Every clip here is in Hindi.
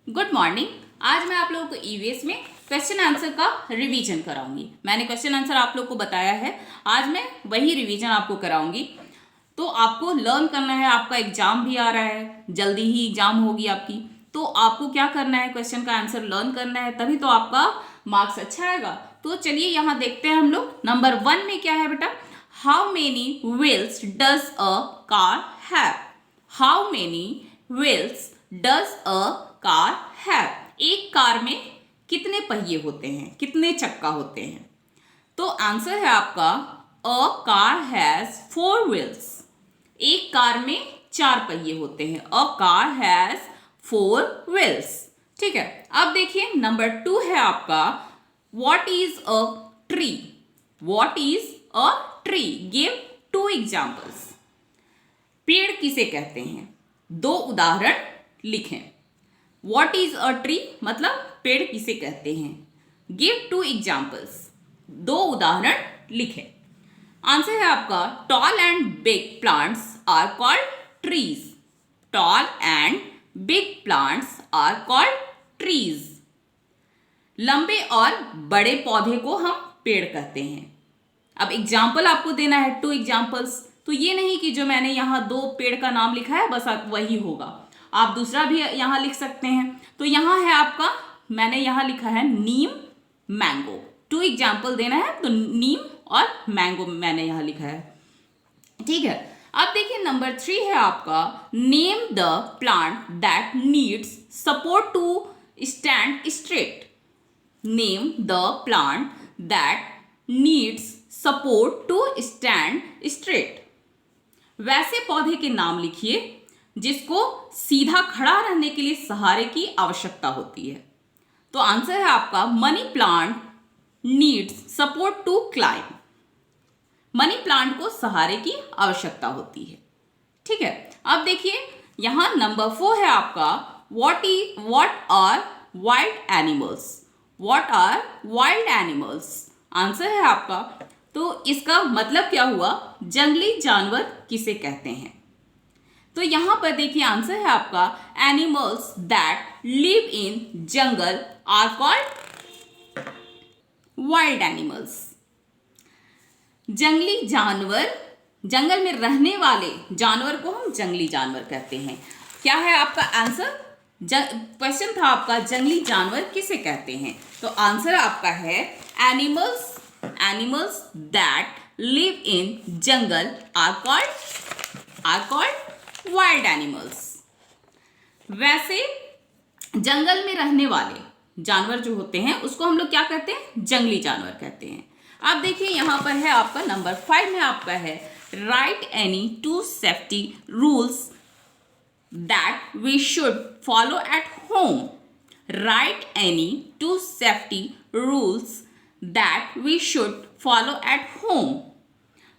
Good morning. आज मैं आप लोगों को ईवीएस में क्वेश्चन आंसर का रिवीजन कराऊंगी। मैंने क्वेश्चन आंसर आप लोगों को बताया है, आज मैं वही रिवीजन आपको कराऊंगी। तो आपको लर्न करना है, आपका एग्जाम भी आ रहा है, जल्दी ही एग्जाम होगी आपकी। तो आपको क्या करना है, क्वेश्चन का आंसर लर्न करना है, तभी तो आपका मार्क्स अच्छा आएगा। तो चलिए यहाँ देखते हैं हम लोग। नंबर 1 में क्या है बेटा, how many wheels does a car have. How many wheels does a car have. एक कार में कितने पहिए होते हैं, कितने चक्का होते हैं। तो आंसर है आपका अ कार हैज 4 व्हील्स। एक कार में 4 पहिए होते हैं। A car has 4 wheels. ठीक है, अब देखिए नंबर 2 है आपका what is a tree. What is a tree, give 2 examples. पेड़ किसे कहते हैं, 2 उदाहरण लिखें। व्हाट इज अ ट्री मतलब पेड़ किसे कहते हैं। गिव 2 एग्जांपल्स, 2 उदाहरण लिखें। आंसर है आपका tall and big plants are called trees. Tall and big plants are called trees. लंबे और बड़े पौधे को हम पेड़ कहते हैं। अब एग्जाम्पल आपको देना है, 2 एग्जाम्पल्स। तो ये नहीं कि जो मैंने यहाँ 2 पेड़ का नाम लिखा है बस वही होगा, आप दूसरा भी यहाँ लिख सकते हैं। तो यहाँ है आपका, मैंने यहाँ लिखा है नीम, मैंगो। 2 एग्जाम्पल देना है, तो नीम और मैंगो मैंने यहाँ लिखा है। ठीक है, अब देखिए नंबर 3 है आपका name the plant that needs support to stand straight. Name the plant that needs support to stand straight. वैसे पौधे के नाम लिखिए जिसको सीधा खड़ा रहने के लिए सहारे की आवश्यकता होती है। तो आंसर है आपका money plant needs support to climb. Money plant को सहारे की आवश्यकता होती है। ठीक है, अब देखिए यहां नंबर 4 है आपका what are wild animals. What are wild animals, answer है आपका, तो इसका मतलब क्या हुआ, जंगली जानवर किसे कहते हैं। तो यहां पर देखिए आंसर है आपका animals that live in jungle are called wild animals. जंगली जानवर, जंगल में रहने वाले जानवर को हम जंगली जानवर कहते हैं। क्या है आपका आंसर, क्वेश्चन था आपका जंगली जानवर किसे कहते हैं। तो आंसर आपका है animals that live in jungle are called wild animals. वैसे जंगल में रहने वाले जानवर जो होते हैं उसको हम लोग क्या कहते हैं, जंगली जानवर कहते हैं। अब देखिए यहां पर है आपका नंबर 5 में आपका है write any 2 safety rules that we should follow at home. Write any 2 safety rules that we should follow at home.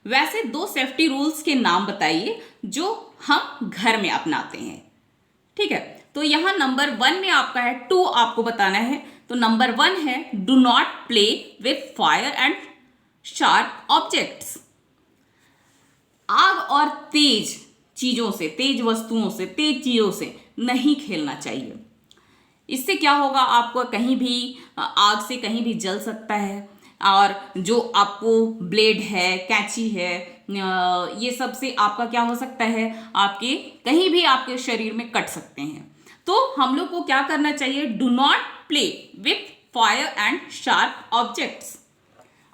वैसे 2 सेफ्टी रूल्स के नाम बताइए जो हम घर में अपनाते हैं। ठीक है, तो यहां नंबर 1 में आपका है, 2 आपको बताना है। तो नंबर 1 है do not play with fire and sharp objects. आग और तेज चीजों से, तेज वस्तुओं से, तेज चीजों से नहीं खेलना चाहिए। इससे क्या होगा, आपको कहीं भी आग से कहीं भी जल सकता है, और जो आपको ब्लेड है, कैंची है, ये सब से आपका क्या हो सकता है, आपके कहीं भी आपके शरीर में कट सकते हैं। तो हम लोग को क्या करना चाहिए, do not play with fire and sharp objects.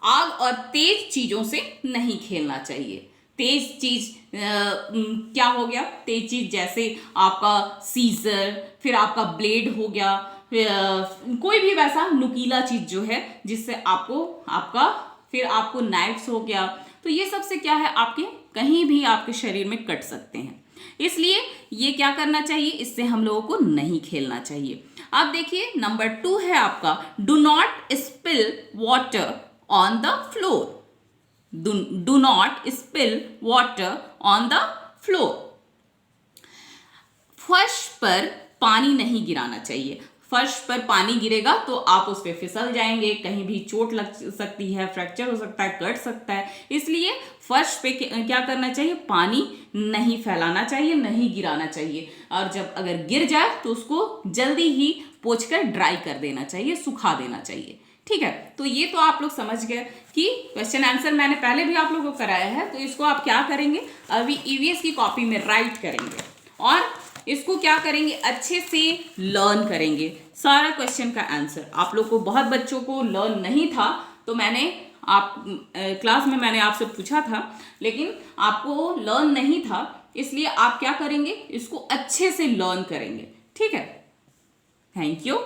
आग और तेज चीजों से नहीं खेलना चाहिए। तेज चीज क्या हो गया, तेज चीज जैसे आपका सीजर, फिर आपका ब्लेड हो गया, कोई भी वैसा नुकीला चीज जो है जिससे फिर आपको नाइफ्स हो गया। तो ये सब से क्या है, आपके कहीं भी आपके शरीर में कट सकते हैं। इसलिए ये क्या करना चाहिए, इससे हम लोगों को नहीं खेलना चाहिए। अब देखिए नंबर 2 है आपका do not spill water on the floor. Do not spill water on the floor। फर्श पर पानी नहीं गिराना चाहिए। फर्श पर पानी गिरेगा तो आप उस पर फिसल जाएंगे, कहीं भी चोट लग सकती है, फ्रैक्चर हो सकता है, कट सकता है। इसलिए फर्श पे क्या करना चाहिए, पानी नहीं फैलाना चाहिए, नहीं गिराना चाहिए। और जब अगर गिर जाए तो उसको जल्दी ही पोंछकर ड्राई कर देना चाहिए, सुखा देना चाहिए। ठीक है, तो ये तो आप लोग समझ गए कि क्वेश्चन आंसर मैंने पहले भी आप लोगों को कराया है। तो इसको आप क्या करेंगे, अभी ईवीएस की कॉपी में राइट करेंगे और इसको क्या करेंगे, अच्छे से लर्न करेंगे सारा क्वेश्चन का आंसर। आप लोग को बहुत बच्चों को लर्न नहीं था, तो मैंने क्लास में मैंने आपसे पूछा था, लेकिन आपको लर्न नहीं था, इसलिए आप क्या करेंगे, इसको अच्छे से लर्न करेंगे। ठीक है, थैंक यू।